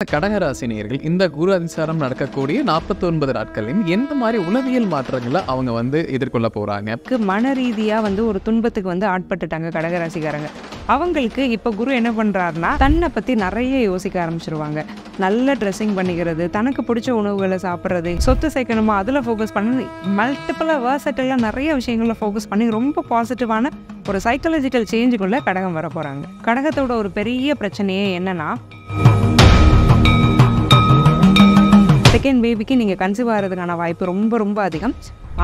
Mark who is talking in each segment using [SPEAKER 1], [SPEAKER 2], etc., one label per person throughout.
[SPEAKER 1] கடகராசி நேயர்கள் இந்த குரு அதிசாரம் நடக்கக்கூடிய 49 நாட்களையும் எந்த மாதிரி உளவியல் மாற்றங்களை அவங்க எதிர்கொள்ள போறாங்க?
[SPEAKER 2] மன ரீதியா ஒரு துன்பத்துக்கு ஆட்பட்டுட்டாங்க கடகராசிக்காரங்க. அவங்களுக்கு இப்போ குரு என்ன பண்றாருன்னா தன்னை பத்தி நிறைய யோசிக்க ஆரம்பிச்சிருவாங்க. நல்ல ட்ரெஸ்ஸிங் பண்ணிக்கிறது, தனக்கு பிடிச்ச உணவுகளை சாப்பிட்றது, சொத்து சேர்க்கணுமா அதில் ஃபோக்கஸ் பண்ணி மல்டிபிளாக வேர்சட்டிலாக நிறைய விஷயங்களில் ஃபோக்கஸ் பண்ணி ரொம்ப பாசிட்டிவான ஒரு சைக்காலஜிக்கல் சேஞ்சுக்குள்ளே கடகம் வர போகிறாங்க. கடகத்தோட ஒரு பெரிய பிரச்சனையே என்னன்னா, செகண்ட் பேபிக்கு நீங்கள் கன்சீவ் ஆகிறதுக்கான வாய்ப்பு ரொம்ப ரொம்ப அதிகம்.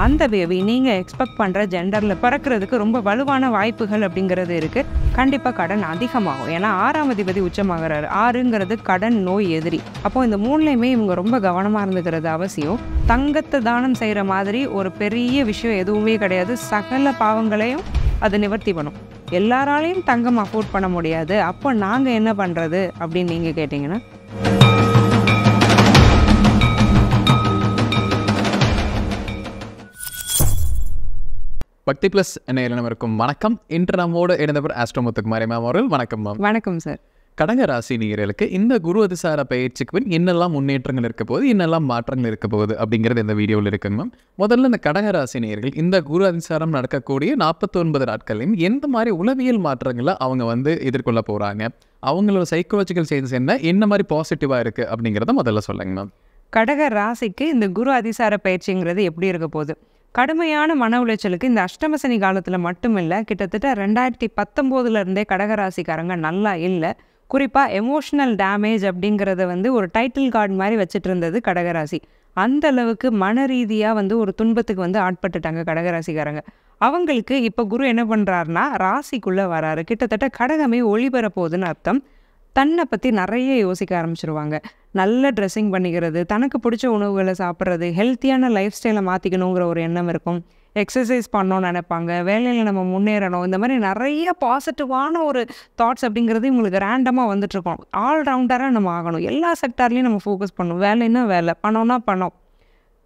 [SPEAKER 2] அந்த பேபி நீங்கள் எக்ஸ்பெக்ட் பண்ணுற ஜெண்டரில் பிறக்கிறதுக்கு ரொம்ப வலுவான வாய்ப்புகள் அப்படிங்கிறது இருக்குது. கண்டிப்பாக கடன் அதிகமாகும். ஏன்னா 6ஆம் அதிபதி உச்சமாகிறாரு. 6ங்கிறது கடன், நோய், எதிரி. அப்போது இந்த மூணுலேயுமே இவங்க ரொம்ப கவனமாக இருந்துக்கிறது அவசியம். தங்கத்தை தானம் செய்கிற மாதிரி ஒரு பெரிய விஷயம் எதுவுமே கிடையாது. சகல பாவங்களையும் அதை நிவர்த்தி பண்ணும். எல்லாராலையும் தங்கம் அஃபோர்ட் பண்ண முடியாது. அப்போ நாங்கள் என்ன பண்ணுறது அப்படின்னு நீங்கள் கேட்டிங்கன்னா,
[SPEAKER 1] பக்தி பிளஸ் நேயர்களுக்கும் வணக்கம். இன்று நம்மோடு இணைந்தவர் ஆஸ்ட்ரோ முத்துக்குமாரி மேம் அவர்கள். வணக்கம் மேம்.
[SPEAKER 2] வணக்கம் சார்.
[SPEAKER 1] கடக ராசி நேயர்களுக்கு இந்த குரு அதிசார பயிற்சிக்கு பின் என்னெல்லாம் முன்னேற்றங்கள் இருக்க போகுது, என்னெல்லாம் மாற்றங்கள் இருக்க போகுது அப்படிங்கிறது இந்த வீடியோவில் இருக்குங்க மேம். முதல்ல இந்த கடக ராசி நேயர்கள் இந்த குரு அதிசாரம் நடக்கக்கூடிய 49 நாட்களையும் எந்த மாதிரி உளவியல் மாற்றங்களை அவங்க எதிர்கொள்ள போறாங்க, அவங்களோட சைக்காலஜிக்கல் சேஞ்சஸ் என்ன மாதிரி பாசிட்டிவா இருக்கு அப்படிங்கிறத முதல்ல சொல்லுங்க மேம்.
[SPEAKER 2] கடக ராசிக்கு இந்த குரு அதிசார பயிற்சிங்கிறது எப்படி இருக்க போகுது? கடுமையான மன உளைச்சலுக்கு இந்த அஷ்டமசனி காலத்தில் மட்டும் இல்லை, கிட்டத்தட்ட 2019 கடகராசிக்காரங்க நல்லா இல்லை. குறிப்பாக எமோஷ்னல் டேமேஜ் அப்படிங்கிறத ஒரு டைட்டில் கார்டு மாதிரி வச்சுட்டு இருந்தது கடகராசி. அந்த அளவுக்கு மன ரீதியாக ஒரு துன்பத்துக்கு ஆட்பட்டுட்டாங்க கடகராசிக்காரங்க. அவங்களுக்கு இப்போ குரு என்ன பண்ணுறாருனா ராசிக்குள்ளே வராரு. கிட்டத்தட்ட கடகமே ஒளிபெற போகுதுன்னு அர்த்தம். தன்னை பற்றி நிறைய யோசிக்க ஆரம்பிச்சிருவாங்க. நல்ல ட்ரெஸ்ஸிங் பண்ணிக்கிறது, தனக்கு பிடிச்ச உணவுகளை சாப்பிட்றது, ஹெல்த்தியான லைஃப் ஸ்டைலை மாற்றிக்கணுங்கிற ஒரு எண்ணம் இருக்கும். எக்ஸசைஸ் பண்ணணும்னு நினைப்பாங்க, வேலையில் நம்ம முன்னேறணும், இந்த மாதிரி நிறைய பாசிட்டிவான ஒரு தாட்ஸ் அப்படிங்கிறது இவங்களுக்கு ரேண்டமாக வந்துட்டுருக்கோம். ஆல்ரவுண்டராக நம்ம ஆகணும். எல்லா செக்டார்லேயும் நம்ம ஃபோக்கஸ் பண்ணணும். வேலைன்னா வேலை, பணம்னா பணம்,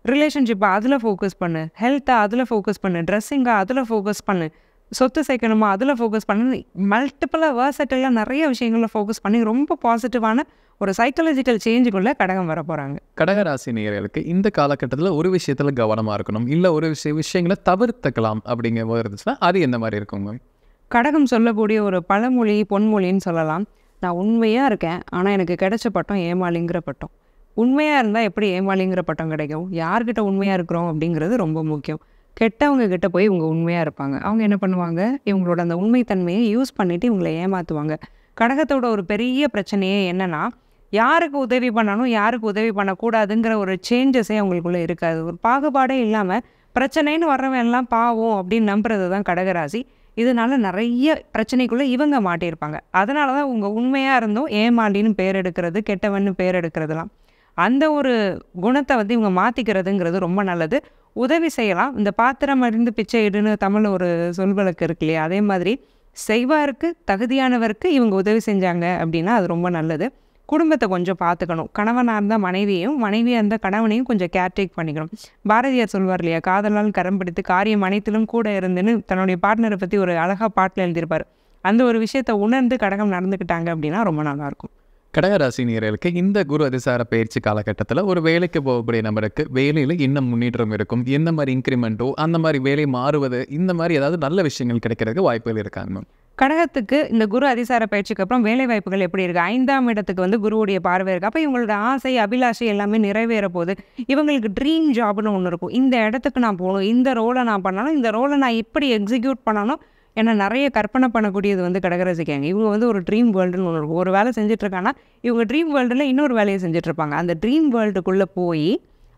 [SPEAKER 2] ரிலேஷன்ஷிப்பை அதில் ஃபோக்கஸ் பண்ணு, ஹெல்த்தை அதில் ஃபோக்கஸ் பண்ணு, ட்ரெஸ்ஸிங்கை அதில் ஃபோக்கஸ் பண்ணு, சொத்து சேர்க்கணுமா அதில் ஃபோக்கஸ் பண்ணி மல்டிபிளாக வேர்சட்டிலாக நிறைய விஷயங்களில் ஃபோக்கஸ் பண்ணி ரொம்ப பாசிட்டிவான ஒரு சைக்காலஜிக்கல் சேஞ்சுக்குள்ளே கடகம் வர போகிறாங்க.
[SPEAKER 1] கடகராசி நேயர்களுக்கு இந்த காலகட்டத்தில் ஒரு விஷயத்தில் கவனமாக இருக்கணும், இல்லை ஒரு விஷயங்களை தவிர்த்துக்கலாம் அப்படிங்கிற போது இருந்துச்சுன்னா அது எந்த மாதிரி இருக்குங்க?
[SPEAKER 2] கடகம் சொல்லக்கூடிய ஒரு பழமொழி, பொன்மொழின்னு சொல்லலாம். நான் உண்மையாக இருக்கேன், ஆனால் எனக்கு கிடைச்ச பட்டம் ஏமாளிங்கிற பட்டம். உண்மையாக இருந்தால் எப்படி ஏமாளிங்கிற பட்டம் கிடைக்கும்? யார்கிட்ட உண்மையாக இருக்கிறோம் அப்படிங்கிறது ரொம்ப முக்கியம். கெட்டவங்க கிட்ட போய் இவங்க உண்மையாக இருப்பாங்க. அவங்க என்ன பண்ணுவாங்க, இவங்களோட அந்த உண்மைத்தன்மையை யூஸ் பண்ணிவிட்டு இவங்களை ஏமாற்றுவாங்க. கடகத்தோட ஒரு பெரிய பிரச்சனையே என்னென்னா, யாருக்கு உதவி பண்ணணும், யாருக்கு உதவி பண்ணக்கூடாதுங்கிற ஒரு சேஞ்சஸே அவங்களுக்குள்ளே இருக்காது. ஒரு பாகுபாடே இல்லாமல் பிரச்சனைன்னு வர்றவன் எல்லாம் பாவம் அப்படின்னு நம்புறது தான் கடகராசி. இதனால நிறைய பிரச்சனைக்குள்ளே இவங்க மாட்டியிருப்பாங்க. அதனால தான் உங்கள் உண்மையாக இருந்தும் ஏமாளின்னு பேர் எடுக்கிறது, கெட்டவன்னு பேர் எடுக்கிறதுலாம். அந்த ஒரு குணத்தை இவங்க மாற்றிக்கிறதுங்கிறது ரொம்ப நல்லது. உதவி செய்யலாம். இந்த பாத்திரம் அறிந்து பிச்சை இடுன்னு தமிழில் ஒரு சொல்வழக்கு இருக்கு இல்லையா, அதே மாதிரி செய்வாருக்கு தகுதியானவருக்கு இவங்க உதவி செஞ்சாங்க அப்படின்னா அது ரொம்ப நல்லது. குடும்பத்தை கொஞ்சம் பார்த்துக்கணும். கணவனாக இருந்தால் மனைவியையும், மனைவியாக இருந்தால் கணவனையும் கொஞ்சம் கேர்டேக் பண்ணிக்கணும். பாரதியார் சொல்வார் இல்லையா, காதலால் கரம் பிடித்து காரியம் அனைத்திலும் கூட இருந்துன்னு தன்னுடைய பார்ட்னரை பற்றி ஒரு அழகாக பாட்டில் எழுதியிருப்பார். அந்த ஒரு விஷயத்தை உணர்ந்து கடகம் நடந்துக்கிட்டாங்க அப்படின்னா ரொம்ப நல்லாயிருக்கும்.
[SPEAKER 1] கடகராசி நேயர்களுக்கு இந்த குரு அதிசார பயிற்சி காலகட்டத்தில் ஒரு வேலைக்கு போகக்கூடிய நபருக்கு வேலையில் இன்னும் முன்னேற்றம் இருக்கும், எந்த மாதிரி இன்க்ரிமெண்ட்டோ அந்த மாதிரி வேலை மாறுவது, இந்த மாதிரி ஏதாவது நல்ல விஷயங்கள் கிடைக்கிறதுக்கு வாய்ப்புகள் இருக்காங்க.
[SPEAKER 2] கடகத்துக்கு இந்த குரு அதிசார பயிற்சிக்கு அப்புறம் வேலை வாய்ப்புகள் எப்படி இருக்குது? 5ஆம் இடத்துக்கு குருவுடைய பார்வை இருக்குது. அப்போ இவங்களோட ஆசை, அபிலாஷை எல்லாமே நிறைவேற போகுது. இவங்களுக்கு ட்ரீம் ஜாப்னு ஒன்று இருக்கும். இந்த இடத்துக்கு நான் போகணும், இந்த ரோலை நான் பண்ணணும், இந்த ரோலை நான் இப்படி எக்ஸிக்யூட் பண்ணணும், ஏன்னா நிறைய கற்பனை பண்ணக்கூடியது கடகராசிக்காங்க. இவங்க ஒரு ட்ரீம் வேர்ல்டுன்னு ஒன்று இருக்கும். ஒரு வேலை செஞ்சிட்ருக்காங்கன்னா இவங்க ட்ரீம் வேர்ல்டில் இன்னொரு வேலையை செஞ்சிட்ருப்பாங்க. அந்த ட்ரீம் வேர்ல்டுக்குள்ளே போய்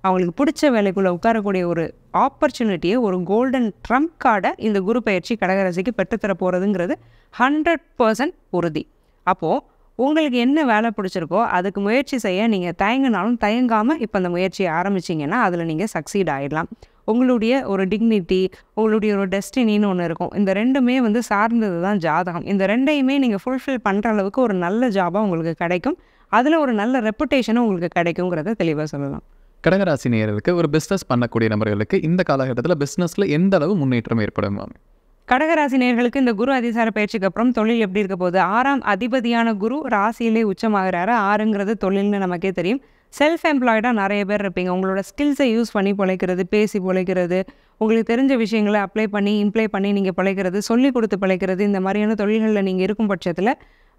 [SPEAKER 2] அவங்களுக்கு பிடிச்ச வேலைக்குள்ளே உட்காரக்கூடிய ஒரு ஆப்பர்ச்சுனிட்டியை, ஒரு கோல்டன் ட்ரம்ப் கார்டை இந்த குரு பயிற்சி கடகராசிக்கு பெற்றுத்தர போகிறதுங்கிறது 100% உறுதி. அப்போது உங்களுக்கு என்ன வேலை பிடிச்சிருக்கோ அதுக்கு முயற்சி செய்ய நீங்கள் தயங்கினாலும் தயங்காமல் இப்போ அந்த முயற்சியை ஆரம்பிச்சிங்கன்னா அதில் நீங்கள் சக்சீட் ஆகிடலாம். உங்களுடைய ஒரு டிக்னிட்டி, உங்களுடைய ஒரு டெஸ்டினின்னு ஒன்று இருக்கும். இந்த ரெண்டுமே சார்ந்தது தான் ஜாதகம். இந்த ரெண்டையுமே நீங்கள் ஃபுல்ஃபில் பண்ணுற அளவுக்கு ஒரு நல்ல ஜாபாக உங்களுக்கு கிடைக்கும். அதில் ஒரு நல்ல ரெப்புடேஷனும் உங்களுக்கு கிடைக்குங்கிறத தெளிவாக சொல்லலாம்.
[SPEAKER 1] கடகராசி நேயர்களுக்கு ஒரு பிஸ்னஸ் பண்ணக்கூடிய நபர்களுக்கு இந்த காலகட்டத்தில் பிஸ்னஸில் எந்த அளவு முன்னேற்றம் ஏற்படும்?
[SPEAKER 2] கடகராசி நேயர்களுக்கு இந்த குரு அதிசார பயிற்சிக்கு அப்புறம் தொழில் எப்படி இருக்க போகுது? 6ஆம் அதிபதியான குரு ராசியிலே உச்சமாகிறாரு. 6ங்கிறது தொழில்னு நமக்கே தெரியும். செல்ஃப் எம்ப்ளாய்டாக நிறைய பேர் இருப்பீங்க. உங்களோட ஸ்கில்ஸை யூஸ் பண்ணி பிழைக்கிறது, பேசி பிழைக்கிறது, உங்களுக்கு தெரிஞ்ச விஷயங்களை அப்ளை பண்ணி இம்ப்ளை பண்ணி நீங்கள் பிழைக்கிறது, சொல்லிக் கொடுத்து பிழைக்கிறது, இந்த மாதிரியான தொழில்களில் நீங்கள் இருக்கும் பட்சத்தில்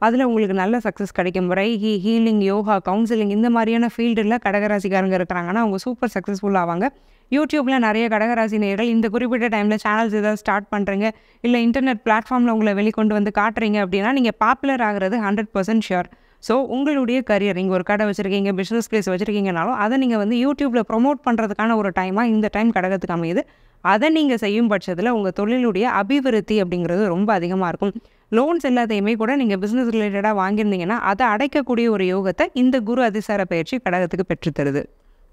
[SPEAKER 2] அதில் உங்களுக்கு நல்ல சக்ஸஸ் கிடைக்கும். ரைகி, ஹீலிங், யோகா, கவுன்சிலிங் இந்த மாதிரியான ஃபீல்டில் கடகராசிக்காரங்க இருக்கிறாங்கன்னா அவங்க சூப்பர் சக்ஸஸ்ஃபுல் ஆவாங்க. யூடியூப்பில் நிறைய கடகராசி நேயர்கள் இந்த குறிப்பிட்ட டைமில் சேனல்ஸ் ஏதாவது ஸ்டார்ட் பண்ணுறீங்க, இல்லை இன்டர்நெட் பிளாட்ஃபார்மில் உங்களை வெளிக்கொண்டு வந்து காட்டுறீங்க அப்படின்னா நீங்கள் பாப்புலர் ஆகிறது 100% ஷியோர். ஸோ உங்களுடைய கரியர், நீங்கள் ஒரு கடை வச்சுருக்கீங்க, பிஸ்னஸ் பிளேஸ் வச்சுருக்கீங்கனாலும் அதை நீங்கள் வந்து யூடியூப்பில் ப்ரொமோட் பண்ணுறதுக்கான ஒரு டைமாக இந்த டைம் கடகத்துக்கு அமையுது. அதை நீங்கள் செய்யும் பட்சத்தில் உங்கள் தொழிலுடைய அபிவிருத்தி அப்படிங்கிறது ரொம்ப அதிகமாக இருக்கும். லோன்ஸ் எல்லாத்தையுமே கூட நீங்கள் பிஸ்னஸ் ரிலேட்டடாக வாங்கியிருந்தீங்கன்னா அதை அடைக்கக்கூடிய ஒரு யோகத்தை இந்த குரு அதிசார பயிற்சி கடகத்துக்கு பெற்றுத்தருது.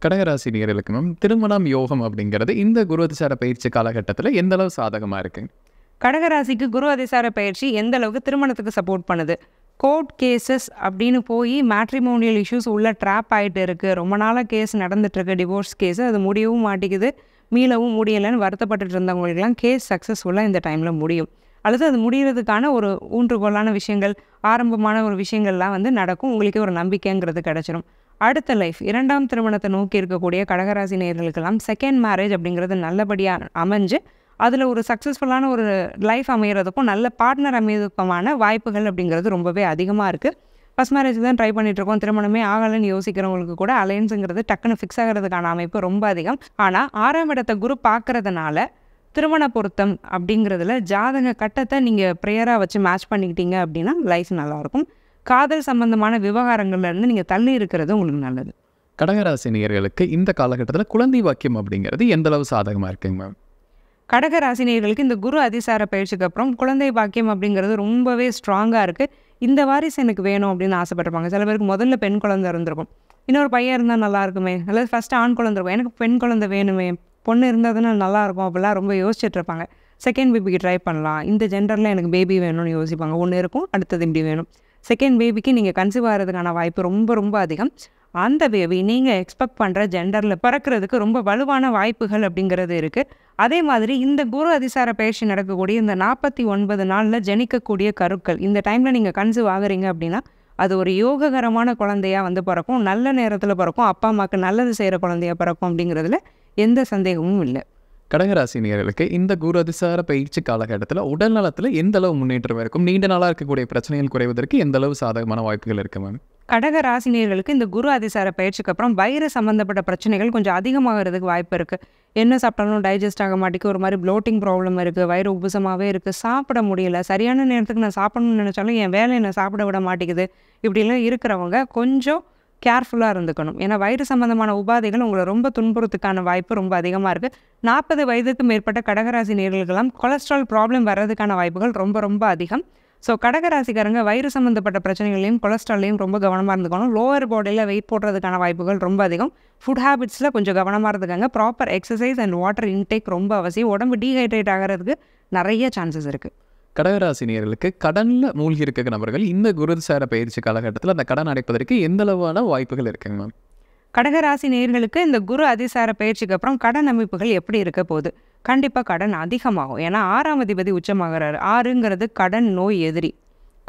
[SPEAKER 1] கடகராசி நேயர்களுக்கு மேம் திருமணம் யோகம் அப்படிங்கிறது இந்த குரு அதிசார பயிற்சி காலகட்டத்தில் எந்த அளவு சாதகமாக இருக்குங்க?
[SPEAKER 2] கடகராசிக்கு குரு அதிசார பயிற்சி எந்த அளவுக்கு திருமணத்துக்கு சப்போர்ட் பண்ணுது? கோர்ட் கேசஸ் அப்படின்னு போய் மேட்ரிமோனியல் இஷ்யூஸ் உள்ள ட்ராப் ஆகிட்டு இருக்குது. ரொம்ப நாளாக கேஸ் நடந்துட்டுருக்கு, டிவோர்ஸ் கேஸு. அது முடியவும் மாட்டேங்குது, மீளவும் முடியலைன்னு வருத்தப்பட்டுட்டு இருந்தவங்களுக்கெல்லாம் கேஸ் சக்ஸஸ்ஃபுல்லாக இந்த டைமில் முடியும். அல்லது அது முடிகிறதுக்கான ஒரு ஊன்றுகோலான விஷயங்கள், ஆரம்பமான ஒரு விஷயங்கள்லாம் வந்து நடக்கும். உங்களுக்கே ஒரு நம்பிக்கைங்கிறது கிடச்சிரும். அடுத்த லைஃப் 2ஆம் திருமணத்தை நோக்கி இருக்கக்கூடிய கடகராசி நேயர்களுக்கெல்லாம் செகண்ட் மேரேஜ் அப்படிங்கிறது நல்லபடியாக அமைஞ்சு அதில் ஒரு சக்ஸஸ்ஃபுல்லான ஒரு லைஃப் அமைகிறதுக்கும் நல்ல பார்ட்னர் அமைகிறதுக்குமான வாய்ப்புகள் அப்படிங்கிறது ரொம்பவே அதிகமாக இருக்குது. ஃபஸ்ட் மேரேஜ் தான் ட்ரை பண்ணிகிட்ருக்கோம், திருமணமே ஆகலைன்னு யோசிக்கிறவங்களுக்கு கூட அலையன்ஸுங்கிறது டக்குன்னு ஃபிக்ஸ் ஆகிறதுக்கான அமைப்பு ரொம்ப அதிகம். ஆனால் 6ஆம் இடத்தை குரு பார்க்குறதுனால திருமண பொருத்தம் அப்படிங்கிறதுல ஜாதக கட்டத்தை நீங்கள் ப்ரேயராக வச்சு மேட்ச் பண்ணிக்கிட்டீங்க அப்படின்னா லைஃப் நல்லாயிருக்கும். காதல் சம்பந்தமான விவகாரங்கள்லேருந்து நீங்கள் தள்ளி இருக்கிறது உங்களுக்கு நல்லது.
[SPEAKER 1] கடகராசி நேயர்களுக்கு இந்த காலகட்டத்தில் குழந்தை வாக்கியம் அப்படிங்கிறது எந்த அளவு சாதகமாக இருக்குங்க மேம்?
[SPEAKER 2] கடகராசி நேயர்களுக்கு இந்த குரு அதிசார பயிற்சிக்கு அப்புறம் குழந்தை பாக்கியம் அப்படிங்கிறது ரொம்பவே ஸ்ட்ராங்காக இருக்குது. இந்த வாரிசு எனக்கு வேணும் அப்படின்னு ஆசைப்பட்டிருப்பாங்க. சில பேருக்கு முதல்ல பெண் குழந்தை இருந்திருக்கும், இன்னொரு பையன் இருந்தால் நல்லா இருக்குமே, அல்லது ஃபஸ்ட்டு ஆண் குழந்தை இருக்கும், எனக்கு பெண் குழந்தை வேணுமே, பொண்ணு இருந்ததுன்னா நல்லாயிருக்கும் அப்படிலாம் ரொம்ப யோசிச்சுட்டு இருப்பாங்க. செகண்ட் பேபிக்கு ட்ரை பண்ணலாம், இந்த ஜெண்டரில் எனக்கு பேபி வேணும்னு யோசிப்பாங்க. ஒன்று இருக்கும், அடுத்தது இப்படி வேணும். செகண்ட் பேபிக்கு நீங்கள் கன்சீவ் ஆகிறதுக்கான வாய்ப்பு ரொம்ப ரொம்ப அதிகம். அந்த பேபி நீங்கள் எக்ஸ்பெக்ட் பண்ணுற ஜெண்டரில் பிறக்கிறதுக்கு ரொம்ப வலுவான வாய்ப்புகள் அப்படிங்கிறது இருக்குது. அதே மாதிரி இந்த குரு அதிசார பயிற்சி நடக்கக்கூடிய இந்த 49 நாளில் ஜனிக்கக்கூடிய கருக்கள் இந்த டைமில் நீங்கள் கன்சீவ் ஆகுறீங்க அப்படின்னா அது ஒரு யோககரமான குழந்தையாக வந்து பிறக்கும், நல்ல நேரத்தில் பிறக்கும், அப்பா அம்மாவுக்கு நல்லது செய்கிற குழந்தையாக பிறக்கும் அப்படிங்கிறதுல எந்த சந்தேகமும் இல்லை.
[SPEAKER 1] கடகராசி நேயர்களுக்கு இந்த குரு அதிசார பயிற்சி காலகட்டத்தில் உடல் நலத்தில் எந்த அளவு முன்னேற்றம் இருக்கும்? நீண்ட நாளாக இருக்கக்கூடிய பிரச்சனைகள் குறைவதற்கு எந்த அளவு சாதகமான வாய்ப்புகள் இருக்கு மேம்?
[SPEAKER 2] கடகராசினியர்களுக்கு இந்த குரு அதிசார பயிற்சிக்கு அப்புறம் வயிறு சம்மந்தப்பட்ட பிரச்சனைகள் கொஞ்சம் அதிகமாகிறதுக்கு வாய்ப்பு இருக்குது. என்ன சாப்பிட்டாலும் டைஜஸ்ட் ஆக மாட்டேங்குது, ஒரு மாதிரி ப்ளோட்டிங் ப்ராப்ளம் இருக்குது, வயிறு உப்புசமாகவே இருக்குது, சாப்பிட முடியல, சரியான நேரத்துக்கு நான் சாப்பிடணும்னு நினச்சாலும் என் வேலை என்னை சாப்பிட விட மாட்டேங்குது, இப்படிலாம் இருக்கிறவங்க கொஞ்சம் கேர்ஃபுல்லாக இருந்துக்கணும். ஏன்னா வயிறு சம்மந்தமான உபாதைகள் உங்களை ரொம்ப துன்புறத்துக்கான வாய்ப்பு ரொம்ப அதிகமாக இருக்குது. 40 வயதுக்கு மேற்பட்ட கடகராசி நேயர்களுக்கெல்லாம் கொலஸ்ட்ரால் ப்ராப்ளம் வர்றதுக்கான வாய்ப்புகள் ரொம்ப ரொம்ப அதிகம். ஸோ கடகராசிக்காரங்க வயிறு சம்மந்தப்பட்ட பிரச்சனைகளையும் கொலஸ்ட்ராலையும் ரொம்ப கவனமாக இருந்துக்கணும். லோவர் பாடியில் வெயிட் போடுறதுக்கான வாய்ப்புகள் ரொம்ப அதிகம். ஃபுட் ஹேபிட்ஸில் கொஞ்சம் கவனமாக இருந்துக்காங்க. Proper exercise and water intake ரொம்ப அவசியம். உடம்பு டீஹைட்ரேட் ஆகிறதுக்கு நிறைய சான்சஸ் இருக்குது.
[SPEAKER 1] கடகராசி நேயர்களுக்கு கடனில் மூழ்கி இருக்க நபர்கள் இந்த குருதிசார பயிற்சி காலகட்டத்தில் அந்த கடன் அடைப்பதற்கு எந்த அளவான வாய்ப்புகள் இருக்குங்க மேம்?
[SPEAKER 2] கடகராசி நேயர்களுக்கு இந்த குரு அதிசார பயிற்சிக்கு அப்புறம் கடன் அமைப்புகள் எப்படி இருக்க போகுது? கண்டிப்பாக கடன் அதிகமாகும். ஏன்னா 6ஆம் அதிபதி உச்சமாகிறாரு. 6ங்கிறது கடன் நோய் எதிரி.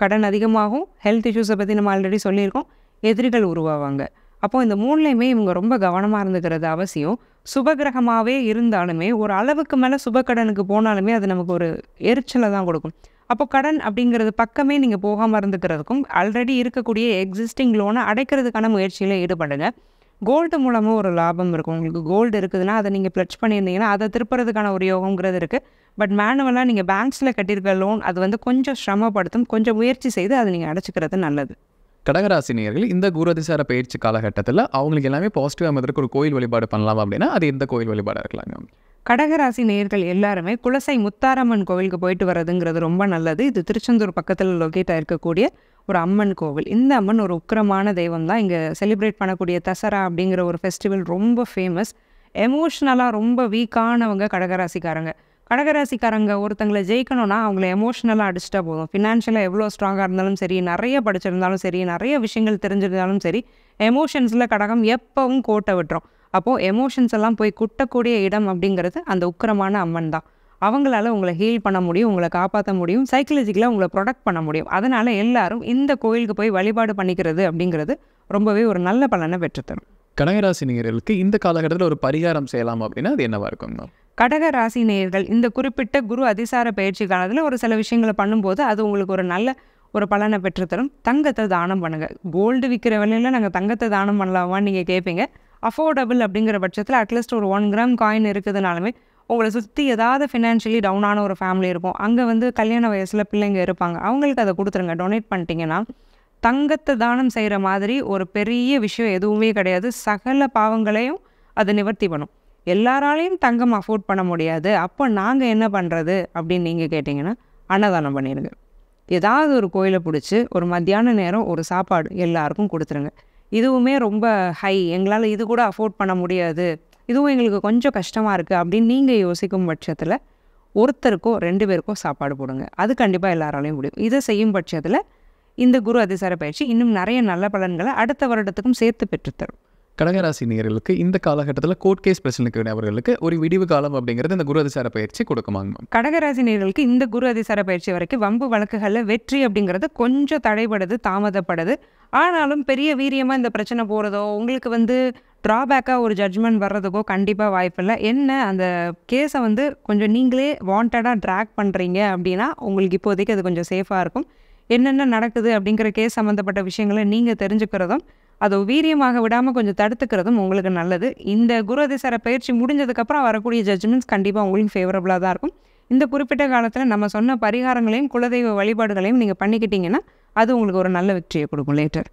[SPEAKER 2] கடன் அதிகமாகும். ஹெல்த் இஷ்யூஸை பற்றி நம்ம ஆல்ரெடி சொல்லியிருக்கோம். எதிரிகள் உருவாவாங்க. அப்போது இந்த மூணுலேயுமே இவங்க ரொம்ப கவனமாக இருந்துக்கிறது அவசியம். சுபகிரகமாகவே இருந்தாலுமே ஒரு அளவுக்கு மேலே சுபக்கடனுக்கு போனாலுமே அது நமக்கு ஒரு எரிச்சலை தான் கொடுக்கும். அப்போது கடன் அப்படிங்கிறது பக்கமே நீங்கள் போகாமல் இருந்துக்கிறதுக்கும் ஆல்ரெடி இருக்கக்கூடிய எக்ஸிஸ்டிங் லோனை அடைக்கிறதுக்கான முயற்சியில் ஈடுபடுங்க. கோல்டு மூலமாக ஒரு லாபம் இருக்கும். உங்களுக்கு கோல்டு இருக்குதுன்னா அதை நீங்கள் ப்ளட்ஜ் பண்ணியிருந்தீங்கன்னா அதை திருப்புறதுக்கான ஒரு யோகங்கிறது இருக்குது. பட் மேனுவலாக நீங்கள் பேங்க்ஸில் கட்டியிருக்க லோன் அது வந்து கொஞ்சம் சிரமப்படுத்தும். கொஞ்சம் முயற்சி செய்து அதை நீங்கள் அடைச்சிக்கிறது நல்லது.
[SPEAKER 1] கடகராசி நேயர்கள் இந்த குருதிசார பயிற்சி காலகட்டத்தில் அவங்களுக்கு எல்லாமே பாசிட்டிவாக அமைவதற்கு ஒரு கோயில் வழிபாடு பண்ணலாம் அப்படின்னா அது எந்த கோயில் வழிபாடாக இருக்கலாங்க?
[SPEAKER 2] கடகராசி நேயர்கள் எல்லாருமே குலசை முத்தாரம்மன் கோவிலுக்கு போயிட்டு வர்றதுங்கிறது ரொம்ப நல்லது. இது திருச்செந்தூர் பக்கத்தில் லொக்கேட் ஆகிருக்கக்கூடிய ஒரு அம்மன் கோவில். இந்த அம்மன் ஒரு உக்கிரமான தெய்வம் தான். இங்கே செலிப்ரேட் பண்ணக்கூடிய தசரா அப்படிங்கிற ஒரு ஃபெஸ்டிவல் ரொம்ப ஃபேமஸ். எமோஷ்னலாக ரொம்ப வீக்கானவங்க கடகராசிக்காரங்க. கடகராசிக்காரங்க ஒருத்தங்களை ஜெயிக்கணும்னா அவங்கள எமோஷ்னலாக அடிச்சிட்டா போதும். ஃபினான்ஷியலாக எவ்வளோ ஸ்ட்ராங்காக இருந்தாலும் சரி, நிறைய படிச்சிருந்தாலும் சரி, நிறைய விஷயங்கள் தெரிஞ்சிருந்தாலும் சரி, எமோஷன்ஸில் கடகம் எப்பவும் கோட்டை விட்டுரும். அப்போது எமோஷன்ஸ் எல்லாம் போய் குட்டக்கூடிய இடம் அப்படிங்கிறது அந்த உக்கிரமான அம்மன் தான். அவங்களால உங்களை ஹீல் பண்ண முடியும், உங்களை காப்பாற்ற முடியும், சைக்கலாஜிக்கலாக உங்களை ப்ரொடெக்ட் பண்ண முடியும். அதனால் எல்லாரும் இந்த கோயிலுக்கு போய் வழிபாடு பண்ணிக்கிறது அப்படிங்கிறது ரொம்பவே ஒரு நல்ல பலனை பெற்றுத்தரும்.
[SPEAKER 1] கடகராசி நேயர்களுக்கு இந்த காலகட்டத்தில் ஒரு பரிகாரம் செய்யலாம் அப்படின்னா அது என்னவா இருக்குங்க?
[SPEAKER 2] கடக ராசி நேயர்கள் இந்த குறிப்பிட்ட குரு அதிசார பயிற்சி காலத்தில் ஒரு சில விஷயங்களை பண்ணும்போது அது உங்களுக்கு ஒரு நல்ல ஒரு பலனை பெற்றுத்தரும். தங்கத்தை தானம் பண்ணுங்கள். கோல்டு விற்கிற விலையில் நாங்கள் தங்கத்தை தானம் பண்ணலாமான்னு நீங்கள் கேட்பீங்க. அஃபோர்டபுள் அப்படிங்கிற பட்சத்தில் அட்லீஸ்ட் ஒரு 1 கிராம் காயின் இருக்குதுனாலுமே உங்களை சுற்றி ஏதாவது ஃபினான்ஷியலி டவுனான ஒரு ஃபேமிலி இருக்கும், அங்கே கல்யாண வயசில் பிள்ளைங்க இருப்பாங்க, அவங்களுக்கு அதை கொடுத்துருங்க. டொனேட் பண்ணிட்டீங்கன்னா தங்கத்தை தானம் செய்கிற மாதிரி ஒரு பெரிய விஷயம் எதுவுமே கிடையாது. சகல பாவங்களையும் அதை நிவர்த்தி பண்ணும். எல்லாராலையும் தங்கம் அஃபோர்ட் பண்ண முடியாது, அப்போ நாங்கள் என்ன பண்ணுறது அப்படின்னு நீங்கள் கேட்டிங்கன்னா அன்னதானம் பண்ணிடுங்க. ஏதாவது ஒரு கோயிலை பிடிச்சி ஒரு மத்தியான நேரம் ஒரு சாப்பாடு எல்லாருக்கும் கொடுத்துருங்க. இதுவுமே ரொம்ப ஹை, எங்களால் இது கூட அஃபோர்ட் பண்ண முடியாது, இதுவும் எங்களுக்கு கொஞ்சம் கஷ்டமாக இருக்குது அப்படின்னு நீங்கள் யோசிக்கும் பட்சத்தில் ஒருத்தருக்கோ 2 பேருக்கோ சாப்பாடு போடுங்க. அது கண்டிப்பாக எல்லாராலையும் முடியும். இதை செய்யும் பட்சத்தில் இந்த குரு அதிசார பயிற்சி இன்னும் நிறைய நல்ல பலன்களை அடுத்த வருடத்துக்கும் சேர்த்து பெற்றுத்தரும்.
[SPEAKER 1] கடகராசி நேயர்களுக்கு இந்த காலகட்டத்தில் கோர்ட் கேஸ் பிரச்சனைக்கு அவர்களுக்கு ஒரு விடிவு காலம் அப்படிங்கிறது இந்த குரு அதிசார பயிற்சி கொடுக்குமாங்க?
[SPEAKER 2] கடகராசி நேயர்களுக்கு இந்த குரு அதிசார பயிற்சி வரைக்கும் வம்பு வழக்குகளில் வெற்றி அப்படிங்கிறது கொஞ்சம் தடைபடுது, தாமதப்படுது. ஆனாலும் பெரிய வீரியமாக இந்த பிரச்சனை போகிறதோ உங்களுக்கு ட்ராபேக்காக ஒரு ஜட்ஜ்மெண்ட் வர்றதுக்கோ கண்டிப்பாக வாய்ப்பில்லை. என்ன அந்த கேஸை கொஞ்சம் நீங்களே வாண்டடாக ட்ராக் பண்ணுறீங்க அப்படின்னா உங்களுக்கு இப்போதைக்கு அது கொஞ்சம் சேஃபாக இருக்கும். என்னென்ன நடக்குது அப்படிங்கிற கேஸ் சம்மந்தப்பட்ட விஷயங்களை நீங்கள் தெரிஞ்சுக்கிறதும் அதை வீரியமாக விடாமல் கொஞ்சம் தடுத்துக்கிறதும் உங்களுக்கு நல்லது. இந்த குரு அதிசார பயிற்சி முடிஞ்சதுக்கப்புறம் வரக்கூடிய ஜட்ஜ்மெண்ட்ஸ் கண்டிப்பாக உங்களுக்கு ஃபேவரபுளாக தான் இருக்கும். இந்த குறிப்பிட்ட காலத்தில் நம்ம சொன்ன பரிகாரங்களையும் குலதெய்வ வழிபாடுகளையும் நீங்கள் பண்ணிக்கிட்டீங்கன்னா அது உங்களுக்கு ஒரு நல்ல வெற்றியை கொடுக்கும் லேட்டர்.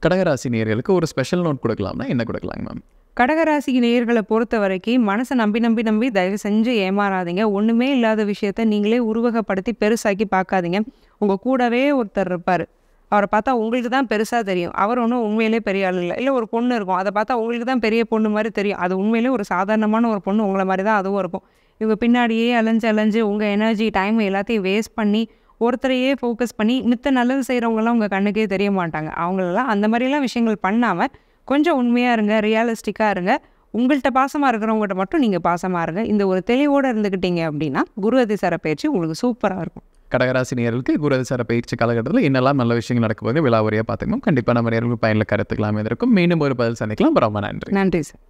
[SPEAKER 1] கடகராசி நேயர்களுக்கு ஒரு ஸ்பெஷல் நோட் கொடுக்கலாம்னா என்ன கொடுக்கலாங்க மேம்?
[SPEAKER 2] கடகராசி நேயர்களை பொறுத்த வரைக்கும் மனசை நம்பி தயவு செஞ்சு ஏமாறாதீங்க. ஒன்றுமே இல்லாத விஷயத்த நீங்களே உருவகப்படுத்தி பெருசாக்கி பார்க்காதீங்க. உங்கள் கூடவே ஒருத்தர் இருப்பார், அவரை பார்த்தா உங்களுக்கு தான் பெருசாக தெரியும், அவர் ஒன்றும் உண்மையிலே பெரிய ஆள் இல்லை. இல்லை ஒரு பொண்ணு இருக்கும், அதை பார்த்தா உங்களுக்கு தான் பெரிய பொண்ணு மாதிரி தெரியும், அது உண்மையிலே ஒரு சாதாரணமான ஒரு பொண்ணு உங்களை மாதிரி தான் அதுவும் இருக்கும். இவங்க பின்னாடியே அலைஞ்சு உங்கள் எனர்ஜி டைம் எல்லாத்தையும் வேஸ்ட் பண்ணி ஒருத்தரையே ஃபோக்கஸ் பண்ணி மித்த நல்லது செய்கிறவங்களாம் உங்கள் கண்ணுக்கே தெரிய மாட்டாங்க. அவங்களெல்லாம் அந்த மாதிரிலாம் விஷயங்கள் பண்ணாமல் கொஞ்சம் உண்மையாக இருங்க, ரியலிஸ்டிக்காக இருங்க. உங்கள்கிட்ட பாசமாக இருக்கிறவங்ககிட்ட மட்டும் நீங்கள் பாசமாக இருங்க. இந்த ஒரு தெளிவோடு இருந்துக்கிட்டீங்க அப்படின்னா குரு அதிசார பயிற்சி உங்களுக்கு சூப்பராக இருக்கும்.
[SPEAKER 1] கடகராசி நேயர்களுக்கு குரு அதிசார பயிற்சி காலகட்டத்தில் என்னெல்லாம் நல்ல விஷயங்கள் நடக்கும்போது விழாவரியாக பார்த்துக்கணும். கண்டிப்பாக நம்ம நேயர்களுக்கு பயனில் கருத்துக்கலாமே இருக்கும். மீண்டும் ஒரு பதில் சந்திக்கலாம். ரொம்ப நன்றி.
[SPEAKER 2] நன்றி சார்.